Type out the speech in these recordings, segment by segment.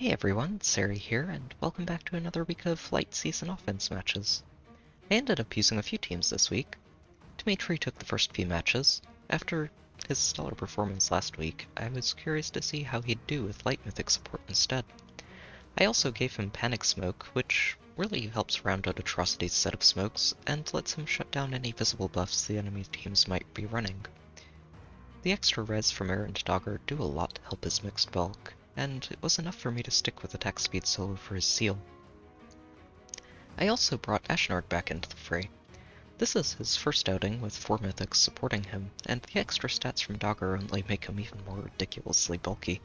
Hey everyone, it's Sari here, and welcome back to another week of light season offense matches. I ended up using a few teams this week. Dimitri took the first few matches. After his stellar performance last week, I was curious to see how he'd do with light mythic support instead. I also gave him Panic Smoke, which really helps round out Atrocity's set of smokes, and lets him shut down any visible buffs the enemy teams might be running. The extra res from Errant Dogger do a lot to help his mixed bulk, and it was enough for me to stick with attack speed solo for his seal. I also brought Ashnard back into the fray. This is his first outing with 4 mythics supporting him, and the extra stats from Dogger only make him even more ridiculously bulky.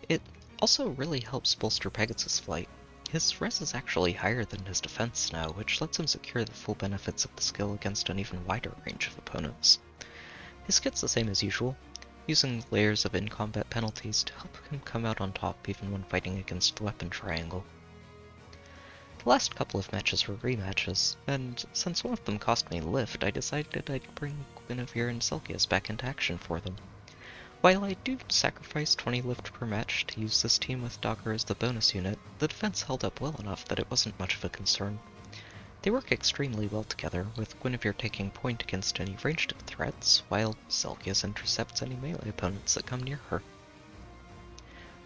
It also really helps bolster Pegasus Flight. His res is actually higher than his defense now, which lets him secure the full benefits of the skill against an even wider range of opponents. His kit's the same as usual, using layers of in-combat penalties to help him come out on top even when fighting against the weapon triangle. The last couple of matches were rematches, and since one of them cost me lift, I decided I'd bring Guinivere and Zelgius back into action for them. While I do sacrifice 20 lift per match to use this team with Dogger as the bonus unit, the defense held up well enough that it wasn't much of a concern. They work extremely well together, with Guinivere taking point against any ranged threats, while Zelgius intercepts any melee opponents that come near her.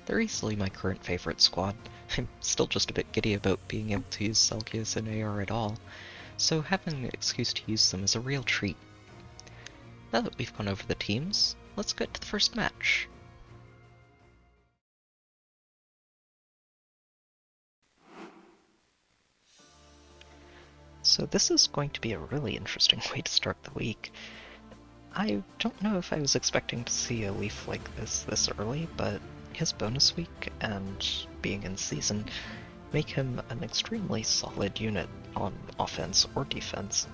They're easily my current favorite squad. I'm still just a bit giddy about being able to use Zelgius in AR at all, so having an excuse to use them is a real treat. Now that we've gone over the teams, let's get to the first match. So this is going to be a really interesting way to start the week. I don't know if I was expecting to see a Leif like this early, but his bonus week and being in season make him an extremely solid unit on offense or defense.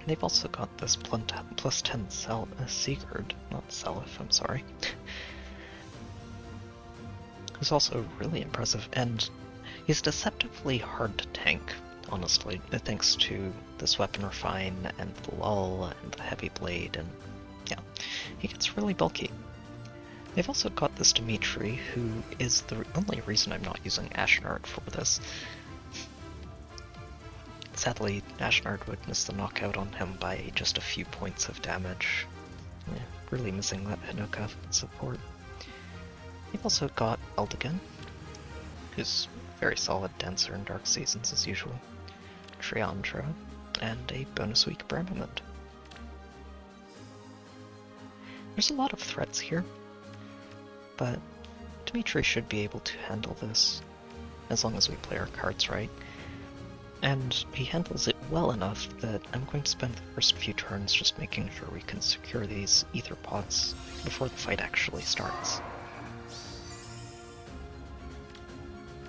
They've also got this plus 10 Sigurd, not Selif, I'm sorry, who's also really impressive, and he's deceptively hard to tank. Honestly, thanks to this weapon refine and the lull and the heavy blade, and yeah, he gets really bulky. They've also got this Dimitri, who is the only reason I'm not using Ashnard for this. Sadly, Ashnard would miss the knockout on him by just a few points of damage. Yeah, really missing that Hinoka support. They've also got Eldigan, who's very solid dancer in Dark Seasons as usual. Triandra, and a bonus week Bramament. There's a lot of threats here, but Dimitri should be able to handle this, as long as we play our cards right. And he handles it well enough that I'm going to spend the first few turns just making sure we can secure these Aether pods before the fight actually starts.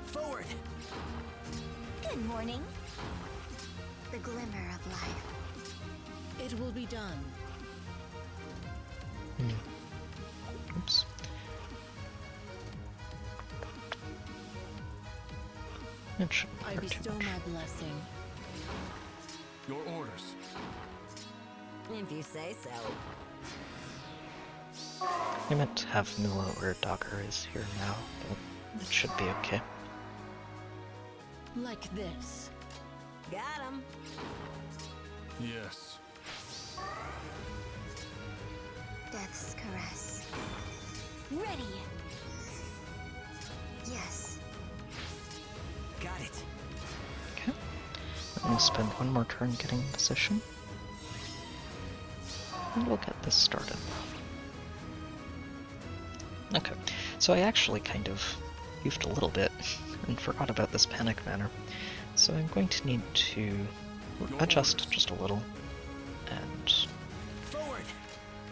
Forward! Good morning. The glimmer of life. It will be done. Oops. It shouldn't I hurt too bestow much. my blessing. Your orders. If you say so. I meant to have Mila where Dogger is here now, but it should be okay. Like this. Got him. Yes. Death's caress. Ready. Yes. Got it. Okay. I'm gonna spend one more turn getting in position. And we'll get this started. Okay, so I actually kind of goofed a little bit and forgot about this panic manner. So I'm going to need to adjust just a little, and Forward!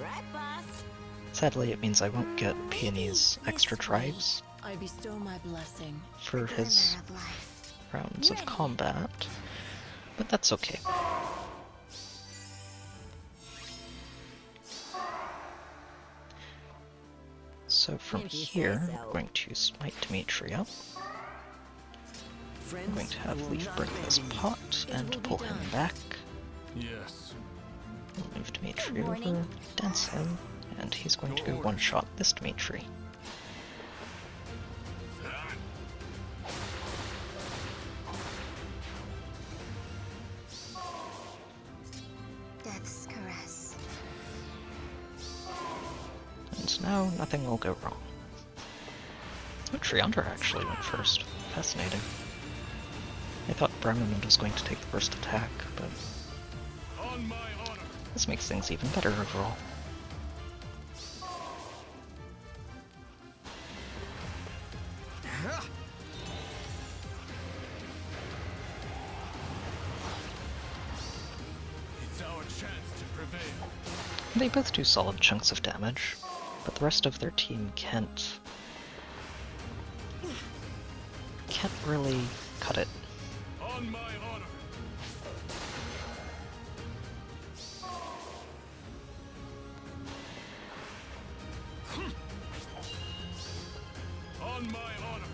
Right, boss. sadly it means I won't get Peony's extra drives I bestow my blessing. for his Glimmer of life. rounds of combat, but that's okay. So from If you say here, so. I'm going to smite Dimitri up. I'm going to have Leif break this pot and pull him back. Yes. We'll move Dimitri Good over, morning. dance him, and he's going to one-shot this Dimitri. Now nothing will go wrong. Oh, Triandra actually went first. Fascinating. I thought Bremen was going to take the first attack, but On my honor. this makes things even better overall. It's our chance to prevail. They both do solid chunks of damage, but the rest of their team can't really cut it. On my honor. On my honor.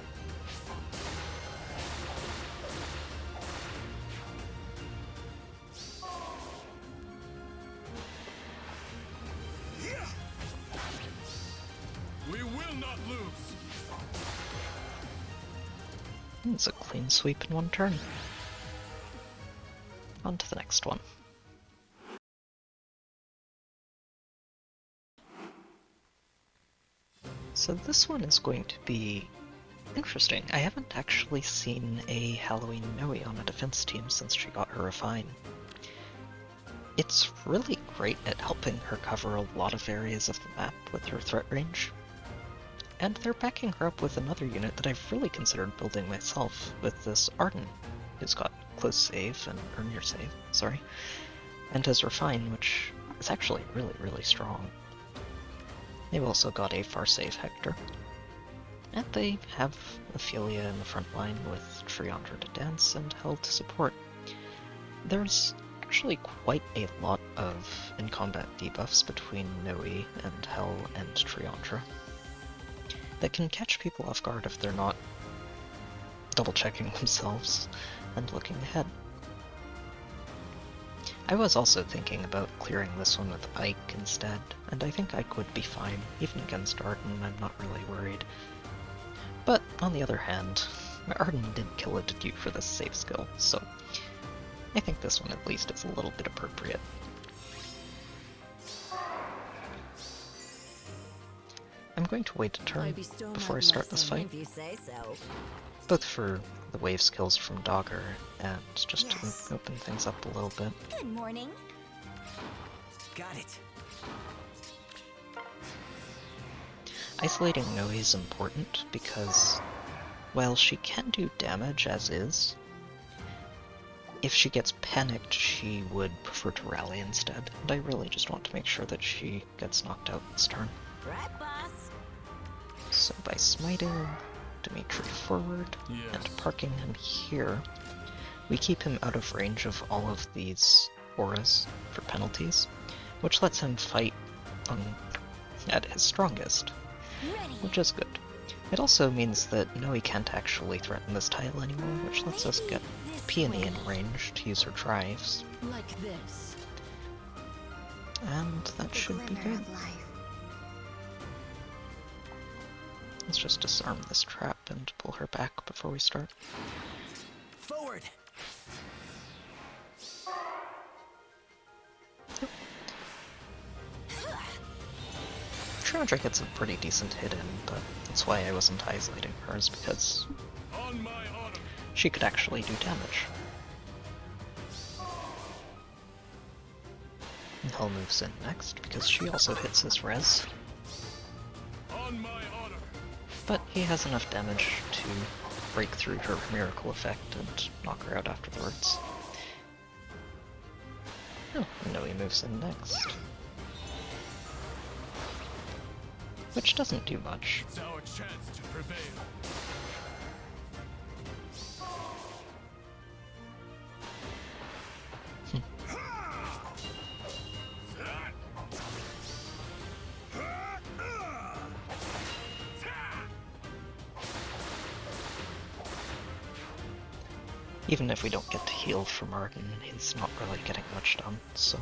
We will not lose. It's a clean sweep in one turn. On to the next one. So this one is going to be interesting. I haven't actually seen a Halloween Noe on a defense team since she got her Refine. It's really great at helping her cover a lot of areas of the map with her threat range. And they're backing her up with another unit that I've really considered building myself, with this Arden, who's got close save and earn your save, sorry, and has Refine, which is actually really strong. They've also got a far save Hector. And they have Ophelia in the front line with Triandra to dance and Hel to support. There's actually quite a lot of in-combat debuffs between Noe and Hel and Triandra that can catch people off guard if they're not double-checking themselves and looking ahead. I was also thinking about clearing this one with Ike instead, and I think Ike would be fine, even against Arden. I'm not really worried. But, on the other hand, Arden did kill a Duke for this save skill, so I think this one at least is a little bit appropriate. I'm going to wait a turn before I start this fight, If you say so. both for the wave skills from Dogger and just Yes. to open things up a little bit. Good morning. Got it. Isolating Noe is important because, while she can do damage as is, if she gets panicked, she would prefer to rally instead, and I really just want to make sure that she gets knocked out this turn. Right, boss. So by smiting Dimitri forward Yes. and parking him here, we keep him out of range of all of these auras for penalties, which lets him fight at his strongest, Ready. which is good. It also means that Noe can't actually threaten this tile anymore, which lets us get Peony in range to use her drives, Like this. and that The should be glimmer good. of life. Let's just disarm this trap and pull her back before we start. Forward. Triandra gets a pretty decent hit in, but that's why I wasn't isolating hers, because On my honor. she could actually do damage. And Hel moves in next, because she also hits his res, On my honor. but he has enough damage to break through her miracle effect and knock her out afterwards. Oh, and Noe moves in next. Which doesn't do much. It's our chance to prevail. Even if we don't get to heal from Arden, he's not really getting much done, so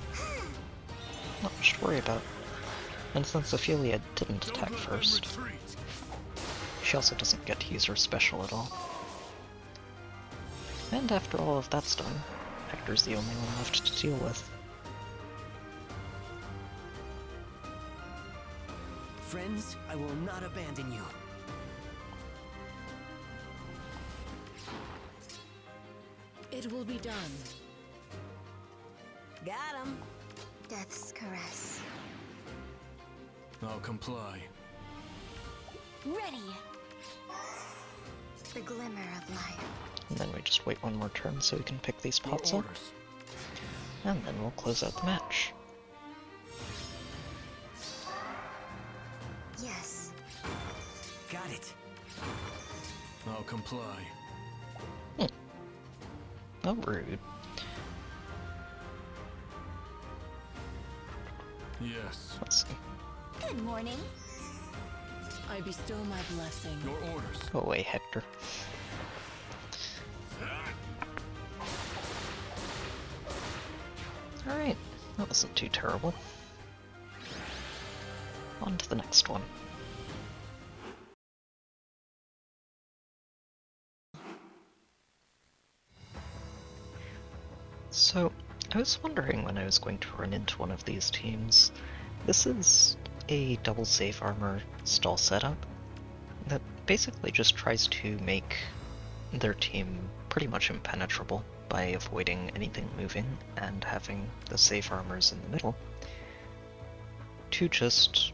not much to worry about. And since Ophelia didn't No attack good first, retreat. she also doesn't get to use her special at all. And after all of that's done, Hector's the only one left to deal with. Friends, I will not abandon you. It will be done. Got him. Death's caress. I'll comply. Ready. The glimmer of life. And then we just wait one more turn so we can pick these Your pots up. orders. And then we'll close out the match. Yes. Got it. I'll comply. Oh, rude. Yes. Let's see. Good morning. I bestow my blessing. Your orders. Go away, Hector. Alright, that wasn't too terrible. On to the next one. So, I was wondering when I was going to run into one of these teams. This is a double safe armor stall setup that basically just tries to make their team pretty much impenetrable by avoiding anything moving and having the safe armors in the middle to just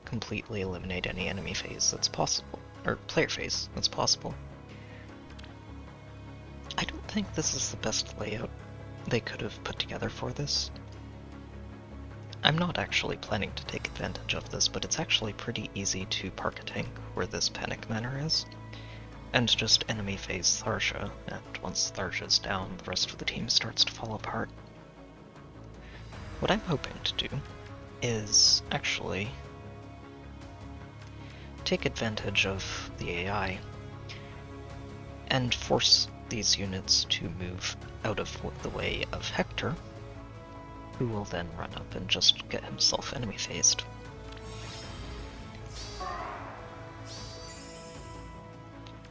completely eliminate any enemy phase that's possible, or player phase that's possible. I don't think this is the best layout they could have put together for this. I'm not actually planning to take advantage of this, but it's actually pretty easy to park a tank where this Panic Manor is, and just enemy phase Tharsha, and once Tharsha's down, the rest of the team starts to fall apart. What I'm hoping to do is actually take advantage of the AI and force these units to move out of the way of Hector, who will then run up and just get himself enemy phased.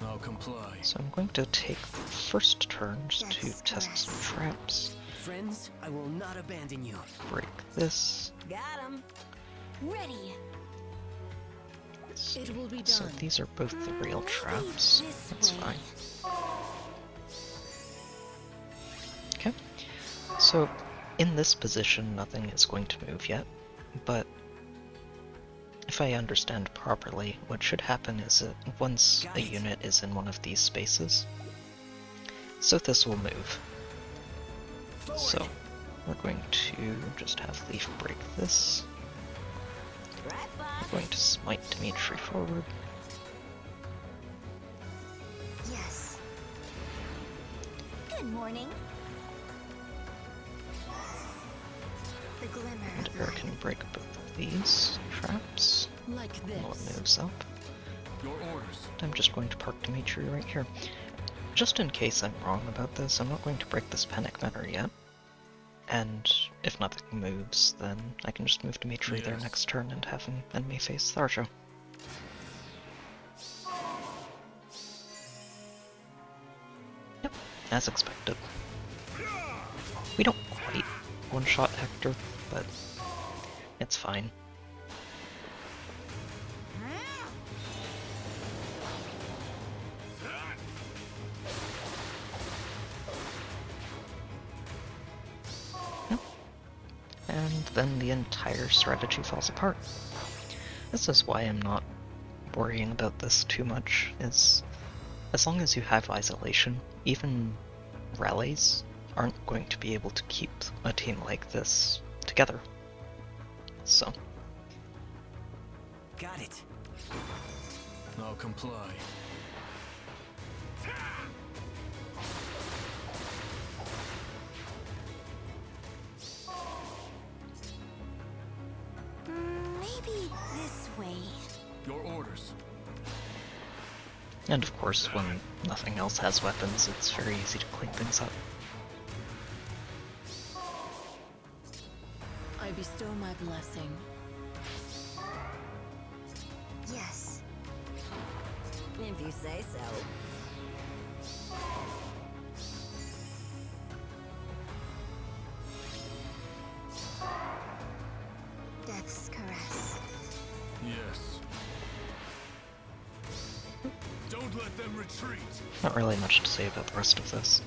I'll comply. So I'm going to take the first turn just to Yes, test some yes. traps, Friends, I will not abandon you. break this. Got him. Ready. It will be done. So these are both the real traps. This That's way. fine. Okay. So in this position, nothing is going to move yet, but if I understand properly, what should happen is that once Got a it. unit is in one of these spaces, so this will move. Forward. So we're going to just have Leif break this. Right, boss. We're going to smite Dimitri forward. Yes. Good morning. The glimmer And of Air life. can break both of these traps. Like One this. moves up. Your orders. I'm just going to park Dimitri right here. Just in case I'm wrong about this, I'm not going to break this Panic Manor yet. And if nothing moves, then I can just move Dimitri there Yes. next turn and have him enemy face Tharsha. Yep, as expected. We don't quite one-shot Hector, but it's fine. And then the entire strategy falls apart. This is why I'm not worrying about this too much, is as long as you have isolation, even rallies aren't going to be able to keep a team like this together. So, Got it. I'll comply. Maybe this way. Your orders. and of course when nothing else has weapons, it's very easy to clean things up. I bestow my blessing. Yes. If you say so. Death's caress. Don't let them retreat. Not really much to say about the rest of this.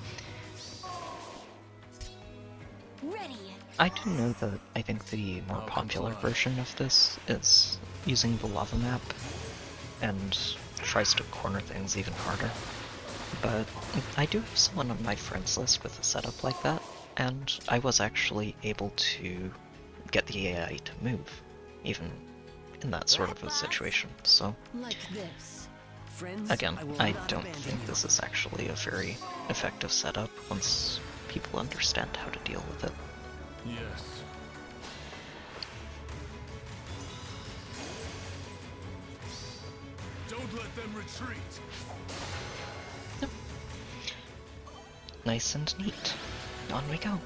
Ready. I do know that I think the more I'll popular comply. version of this is using the lava map and tries to corner things even harder. But I do have someone on my friends list with a setup like that, and I was actually able to get the AI to move, even in that sort of a situation. So Like this. Friends, again, I will I not don't abandon think you. this is actually a very effective setup once people understand how to deal with it. Yes. Don't let them retreat. Nice and neat. On we go.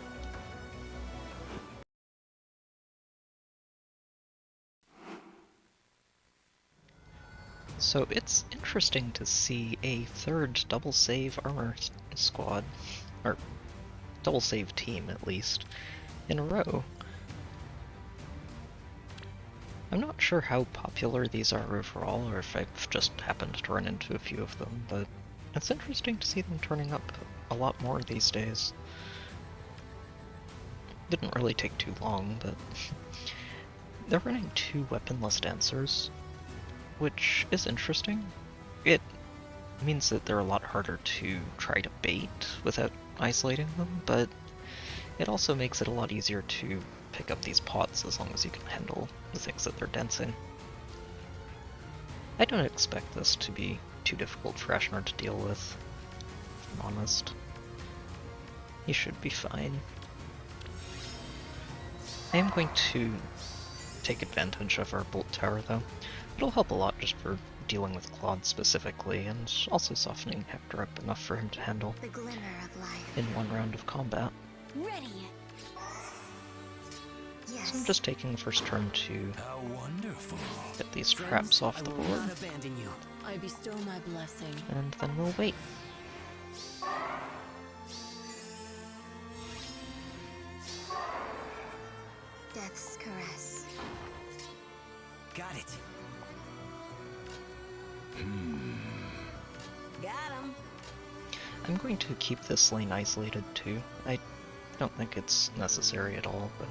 So it's interesting to see a third double save armor squad, or double save team at least, in a row. I'm not sure how popular these are overall, or if I've just happened to run into a few of them, but it's interesting to see them turning up a lot more these days. Didn't really take too long, but they're running 2 weaponless dancers, which is interesting. It means that they're a lot harder to try to bait without isolating them, but it also makes it a lot easier to pick up these pots as long as you can handle the things that they're dancing. I don't expect this to be too difficult for Ashnard to deal with, if I'm honest. He should be fine. I am going to take advantage of our bolt tower though. It'll help a lot just for dealing with Claude specifically, and also softening Hector up enough for him to handle The glimmer of life. in one round of combat. Ready. Yes. So I'm just taking the first turn to How wonderful. get these Friends, traps off I the will board, not abandon you. I bestow my blessing. and then we'll wait. Death's caress. Got it. Got him. I'm going to keep this lane isolated too. I don't think it's necessary at all, but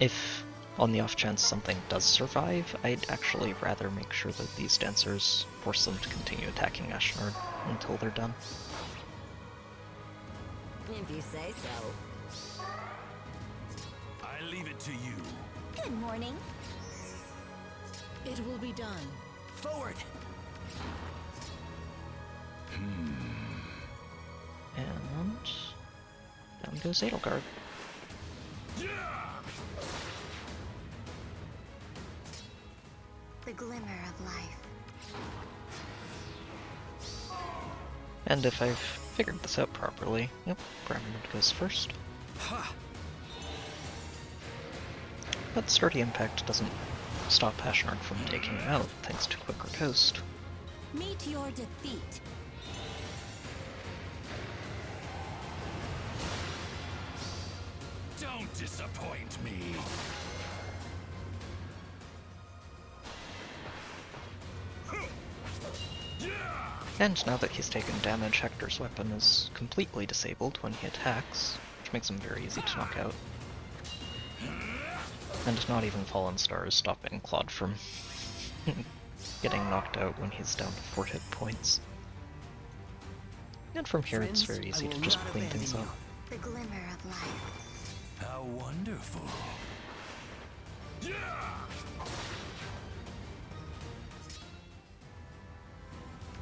if on the off chance something does survive, I'd actually rather make sure that these dancers force them to continue attacking Ashnard until they're done. If you say so. I leave it to you. Good morning. It will be done. Forward. And down goes Edelgard. The glimmer of life. And if I've figured this out properly, yep, Bramwood goes first. Ha! But sturdy impact doesn't stop Ashnard from taking him out, thanks to quicker toast. Meet your defeat. Don't disappoint me. And now that he's taken damage, Hector's weapon is completely disabled when he attacks, which makes him very easy to knock out. And not even Fallen Star is stopping Claude from getting knocked out when he's down to 4 hit points. And from here it's Friends, very I easy will to just not clean abandon things you. up. The glimmer of life. How wonderful.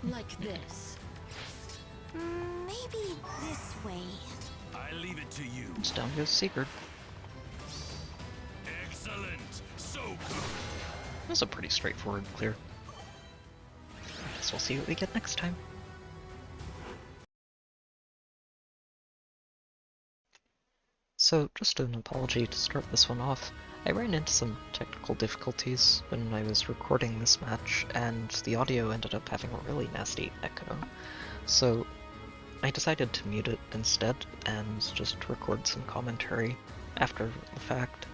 Like this. Maybe this way. I leave it to you. And down goes Sigurd. Excellent. So good. That was a pretty straightforward clear. Guess we'll see what we get next time. So, just an apology to start this one off. I ran into some technical difficulties when I was recording this match, and the audio ended up having a really nasty echo. So, I decided to mute it instead, and just record some commentary after the fact.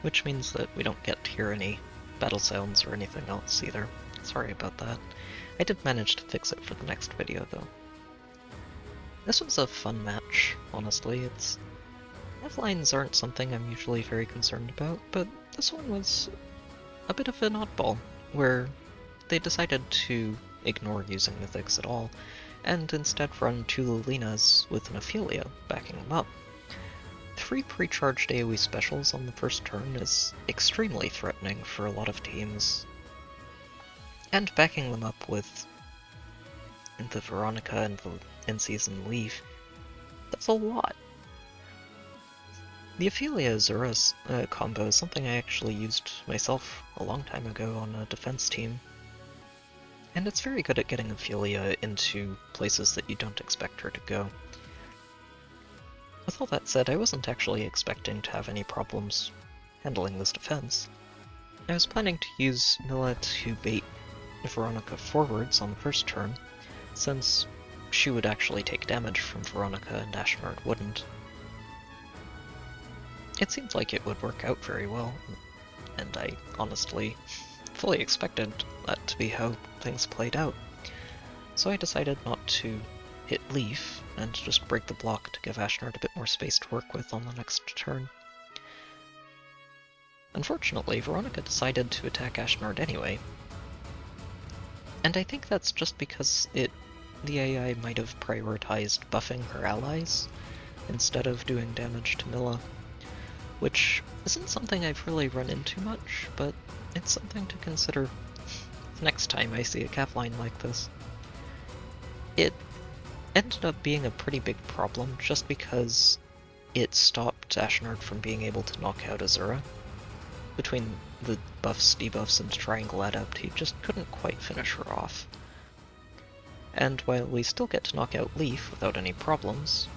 Which means that we don't get to hear any battle sounds or anything else either, Sorry about that. I did manage to fix it for the next video, though. This was a fun match, honestly. Lines aren't something I'm usually very concerned about, but this one was a bit of an oddball, where they decided to ignore using mythics at all, and instead run 2 Lilinas with an Ophelia backing them up. 3 pre-charged AoE specials on the first turn is extremely threatening for a lot of teams, and backing them up with the Veronica and the in-season Leif, that's a lot. The Ophelia Azura combo is something I actually used myself a long time ago on a defense team, and it's very good at getting Ophelia into places that you don't expect her to go. With all that said, I wasn't actually expecting to have any problems handling this defense. I was planning to use Milla to bait Veronica forwards on the first turn, since she would actually take damage from Veronica and Ashnard wouldn't. It seemed like it would work out very well, and I honestly fully expected that to be how things played out. So I decided not to hit Leif and just break the block to give Ashnard a bit more space to work with on the next turn. Unfortunately, Veronica decided to attack Ashnard anyway, and I think that's just because the AI might have prioritized buffing her allies instead of doing damage to Milla, which isn't something I've really run into much, but it's something to consider next time I see a cap line like this. It ended up being a pretty big problem just because it stopped Ashnard from being able to knock out Azura. Between the buffs, debuffs, and triangle adept, he just couldn't quite finish her off. And while we still get to knock out Leif without any problems,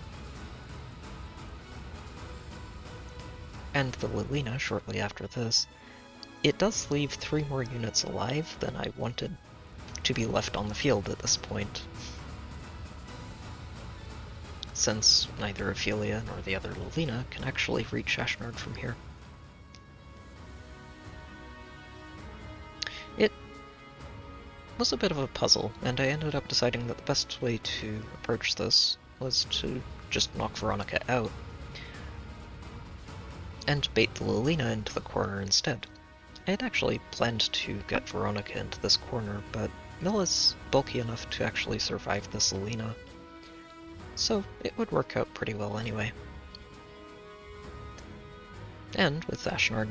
and the Lilina shortly after this, it does leave 3 more units alive than I wanted to be left on the field at this point, since neither Ophelia nor the other Lilina can actually reach Ashnard from here. It was a bit of a puzzle, and I ended up deciding that the best way to approach this was to just knock Veronica out and bait the Lilina into the corner instead. I had actually planned to get Veronica into this corner, but Milla's bulky enough to actually survive this Lilina, so it would work out pretty well anyway. And with Ashnard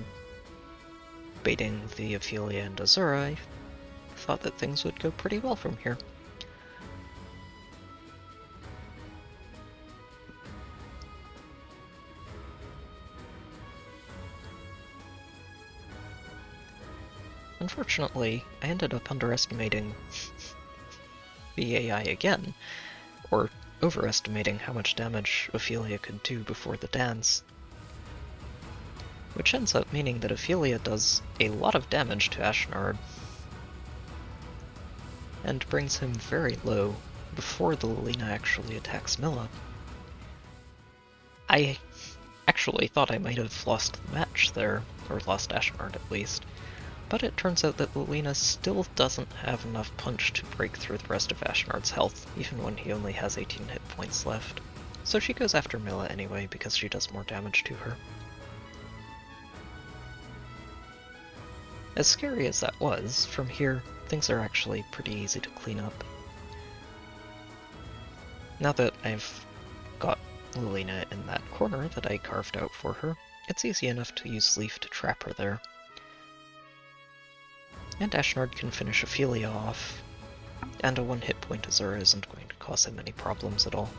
baiting the Ophelia and Azura, I thought that things would go pretty well from here. Unfortunately, I ended up underestimating the AI again, or overestimating how much damage Ophelia could do before the dance, which ends up meaning that Ophelia does a lot of damage to Ashnard, and brings him very low before the Lilina actually attacks Milla. I actually thought I might have lost the match there, or lost Ashnard at least, but it turns out that Lilina still doesn't have enough punch to break through the rest of Ashnard's health, even when he only has 18 hit points left. So she goes after Milla anyway, because she does more damage to her. As scary as that was, from here, things are actually pretty easy to clean up. Now that I've got Lilina in that corner that I carved out for her, it's easy enough to use Leif to trap her there. And Ashnard can finish Ophelia off, and a 1-hit point Azura isn't going to cause him any problems at all.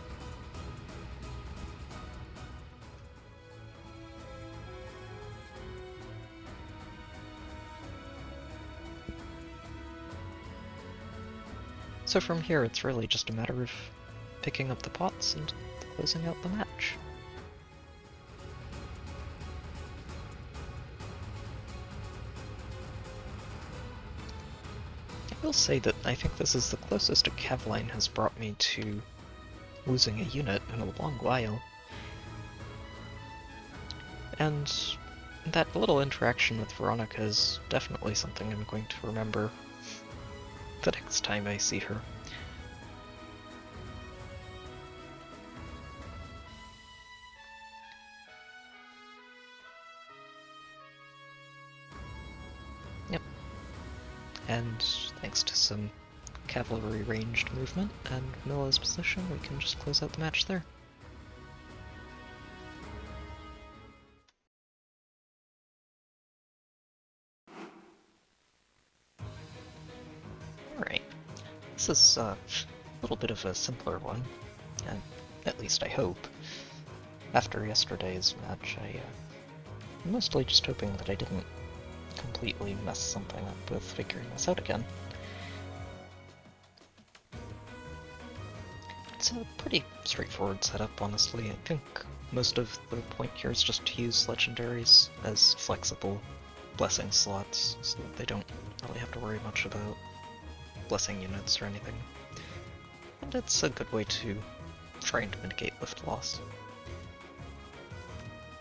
So from here, it's really just a matter of picking up the pots and closing out the match. I will say that I think this is the closest a Cavline has brought me to losing a unit in a long while. And that little interaction with Veronica is definitely something I'm going to remember the next time I see her. Yep. And thanks to some cavalry ranged movement and Milla's position, we can just close out the match there. Alright, this is a little bit of a simpler one, and at least I hope. After yesterday's match, I'm mostly just hoping that I didn't completely mess something up with figuring this out again. It's a pretty straightforward setup, honestly. I think most of the point here is just to use legendaries as flexible blessing slots, so that they don't really have to worry much about blessing units or anything. And it's a good way to try and mitigate lift loss.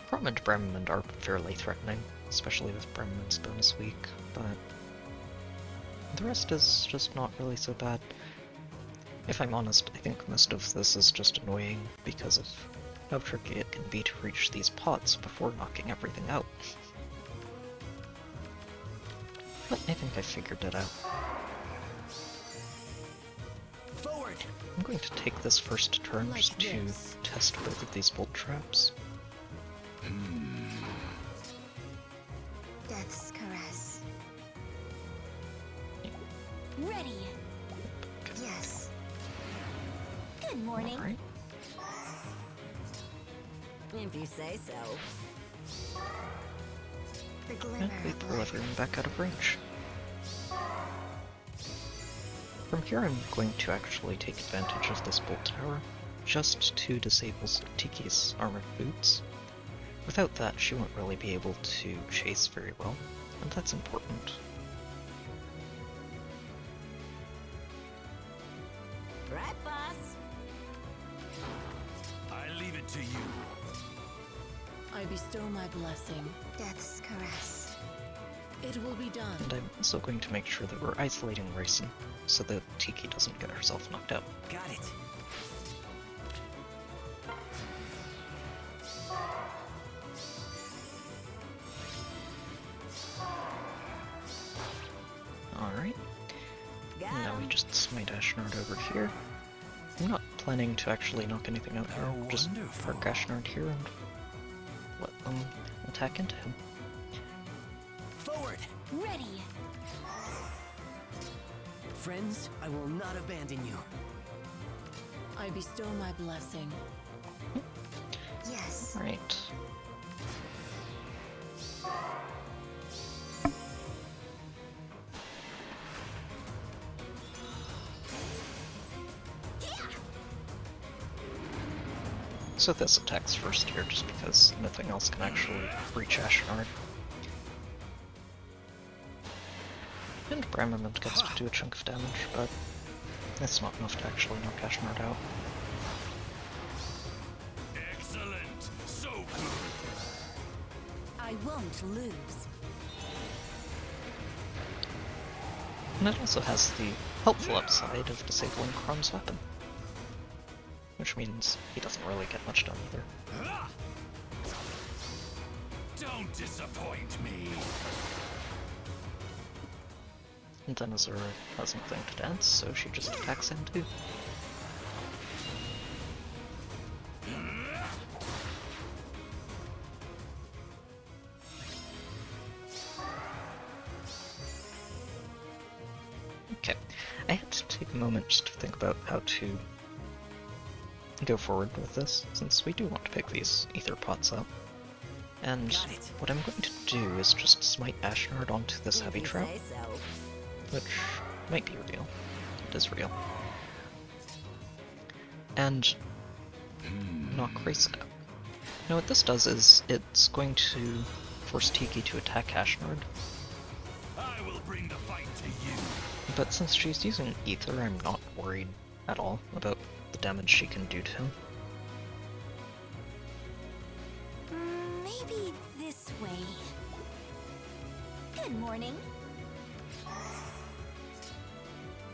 Prom and Bremond are fairly threatening, especially with Bremond's bonus week, but the rest is just not really so bad. If I'm honest, I think most of this is just annoying because of how tricky it can be to reach these pots before knocking everything out. But I think I figured it out. Forward! I'm going to take this first turn Like just to this. test both of these bolt traps. Death's caress. Ready. Yes. Good morning. Alright. If you say so. The And glimmer we of pull life. everyone back out of range. From here I'm going to actually take advantage of this bolt tower, just to disable Tiki's armored boots. Without that, she won't really be able to chase very well, and that's important. Right, boss? I leave it to you. I bestow my blessing. Death's caress. It will be done. And I'm also going to make sure that we're isolating Raisin, so that Tiki doesn't get herself knocked out. Got it. Alright, Got now we 'em. just smite Ashnard over here. I'm not planning to actually knock anything out here, How just wonderful. park Ashnard here and let them attack into him. Forward! Ready. Friends, I will not abandon you. I bestow my blessing. Yes. Alright. So this attacks first here, just because nothing else can actually reach Ashnard. And Bramament gets to do a chunk of damage, but it's not enough to actually knock Ashnard out. Excellent! So good! I won't lose. And it also has the helpful upside of disabling Chrom's weapon, which means he doesn't really get much done either. Ah! Don't disappoint me! And then Azura has nothing to dance, so she just attacks him too. Okay, I had to take a moment just to think about how to go forward with this, since we do want to pick these Aether pots up. And Got it. what I'm going to do is just smite Ashnard onto this If heavy you trap, say so. which might be real. It is real. And knock Raisin out. Now what this does is it's going to force Tiki to attack Ashnard, I will bring the fight to you! but since she's using Aether, I'm not worried at all about the damage she can do to him. Maybe this way. Good morning.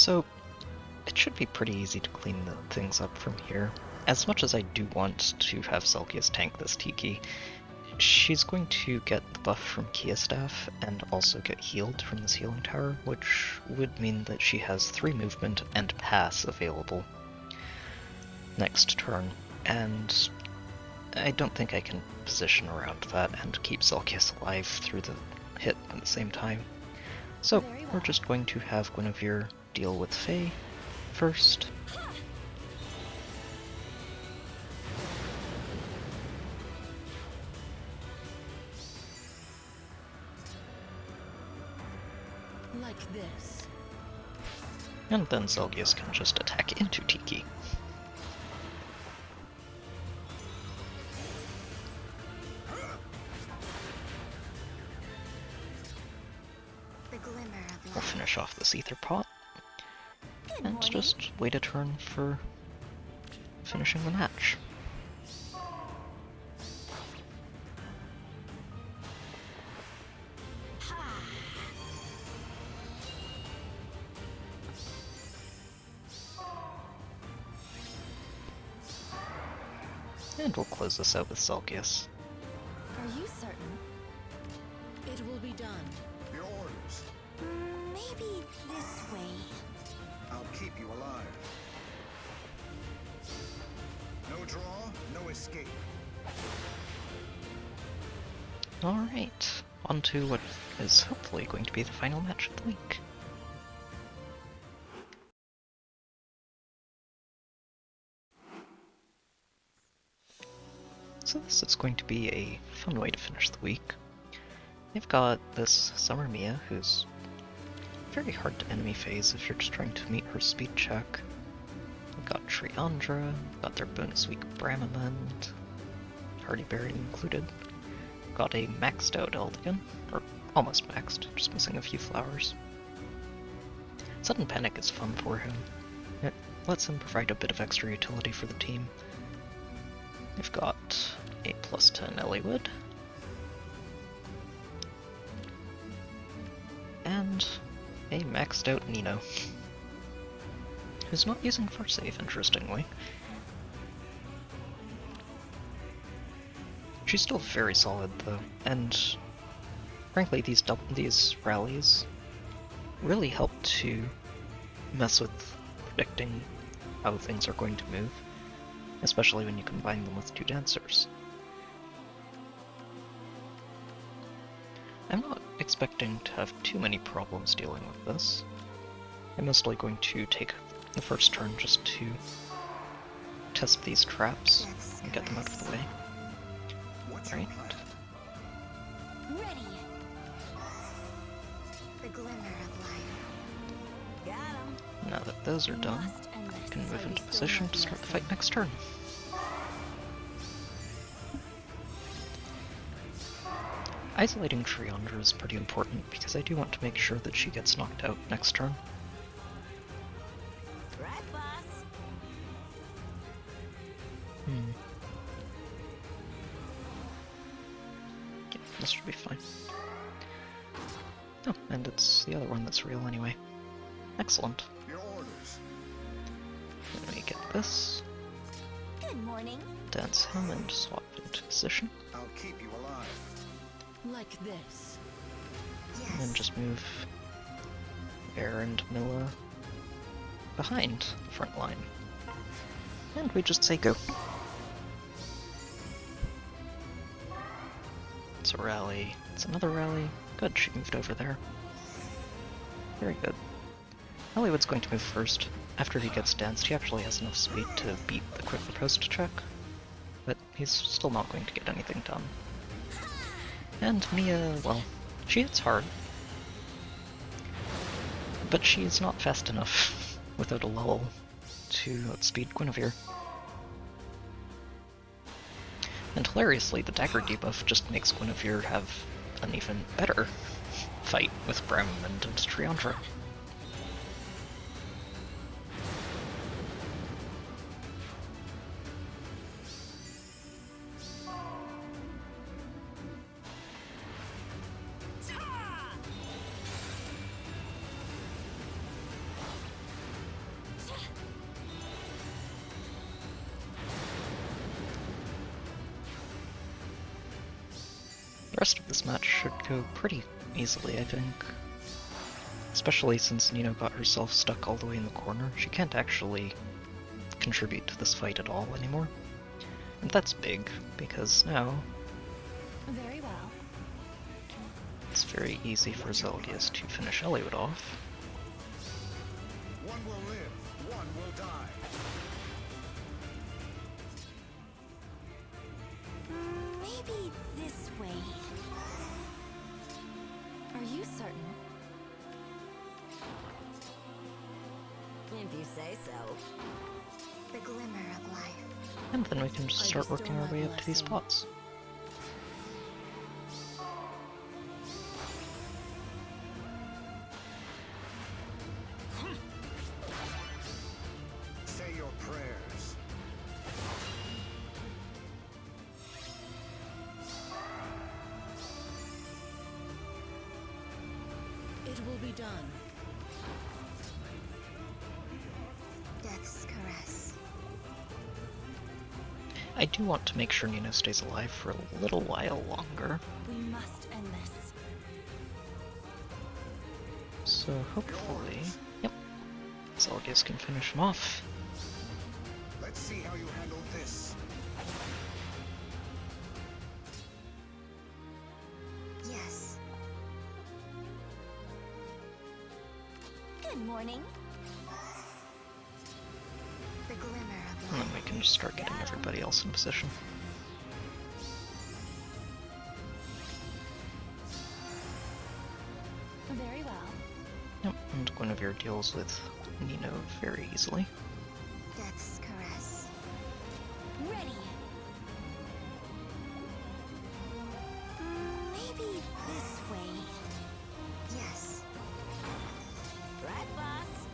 So, it should be pretty easy to clean things up from here. As much as I do want to have Zelgius tank this Tiki, she's going to get the buff from Kia Staff and also get healed from this healing tower, which would mean that she has 3 movement and pass available next turn, and I don't think I can position around that and keep Zelgius alive through the hit at the same time. So we're just going to have Guinevere deal with Faye first. Like this. And then Zelgius can just attack into Tiki. The glimmer of We'll life. finish off this Aether pot, Good and morning. just wait a turn for finishing the match. And we'll close this out with Zelgius. Are you certain? It will be done. Your orders. Maybe this way. I'll keep you alive. No draw, no escape. Alright, on to what is hopefully going to be the final match of the week. So this is going to be a fun way to finish the week. You've got this Summer Mia, who's very hard to enemy phase if you're just trying to meet her speed check. We've got Triandra, got their bonus week Bramamond, Hardyberry included. Got a maxed out Eldigan, or almost maxed, just missing a few flowers. Sudden Panic is fun for him. It lets him provide a bit of extra utility for the team. We've got a +10 Eliwood. And a maxed out Nino, who's not using Force Save, interestingly. She's still very solid though, and frankly these rallies really help to mess with predicting how things are going to move, especially when you combine them with 2 dancers. I'm not expecting to have too many problems dealing with this. I'm mostly going to take the first turn just to test these traps Death's and get them out of the way. What's your Right. plan? Ready. The glimmer of life. Got him. Now that those are done, I can move into position to start the fight next turn. Isolating Triandra is pretty important because I do want to make sure that she gets knocked out next turn. Right, boss. Yeah, this should be fine. Oh, and it's the other one that's real anyway. Excellent. Your orders. Let me get this, Good morning. dance him, and swap into position. I'll keep you alive. Like this. Yes. And then just move Air and Milla behind the front line. And we just say go. It's a rally. It's another rally. Good, she moved over there. Very good. Hollywood's going to move first. After he gets danced, he actually has enough speed to beat the quick riposte check, but he's still not going to get anything done. And Mia, well, she hits hard, but she's not fast enough without a lull to outspeed Guinevere. And hilariously, the dagger debuff just makes Guinevere have an even better fight with Bramamond and Triandra. rest of this match should go pretty easily, I think. Especially since Nino got herself stuck all the way in the corner. She can't actually contribute to this fight at all anymore. And that's big, because now Very well. it's very easy for Zelgius to finish Eliud off. One will live, one will die. Maybe this way. Are you certain? If you say so. The glimmer of life. And then we can just start working our way up to these spots. Say your prayers. It will be done. Death's caress. I do want to make sure Nino stays alive for a little while longer, We must end this. so hopefully, yep, Zelgius can finish him off. Let's see how you handle this. Yes. Good morning. The glimmer of And life. then we can just start getting everybody else in position. Very well. Yep, and Guinevere deals with Nino very easily. Death's caress. Ready. Maybe this way. Yes. Right, boss?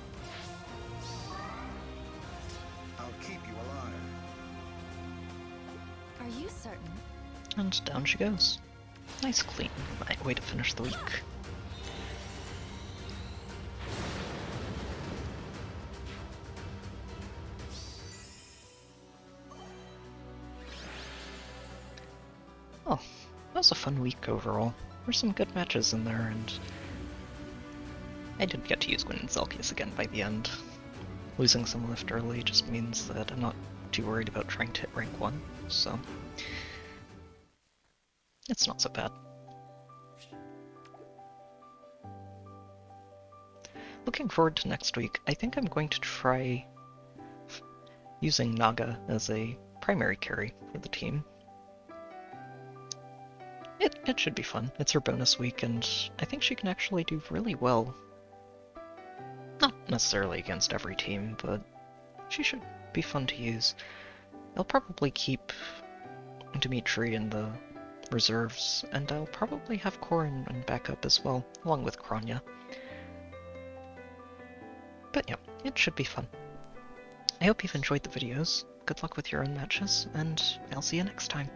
I'll keep you alive. Are you certain? And down she goes. Nice clean way to finish the week. Oh, that was a fun week overall. There's some good matches in there, and I did get to use Gwyn and Zelgius again by the end. Losing some lift early just means that I'm not too worried about trying to hit rank 1, so it's not so bad. Looking forward to next week, I think I'm going to try using Naga as a primary carry for the team. It should be fun. It's her bonus week, and I think she can actually do really well. Not necessarily against every team, but she should be fun to use. I'll probably keep Dimitri in the reserves, and I'll probably have Korin in backup as well, along with Kronya. But yeah, it should be fun. I hope you've enjoyed the videos. Good luck with your own matches, and I'll see you next time.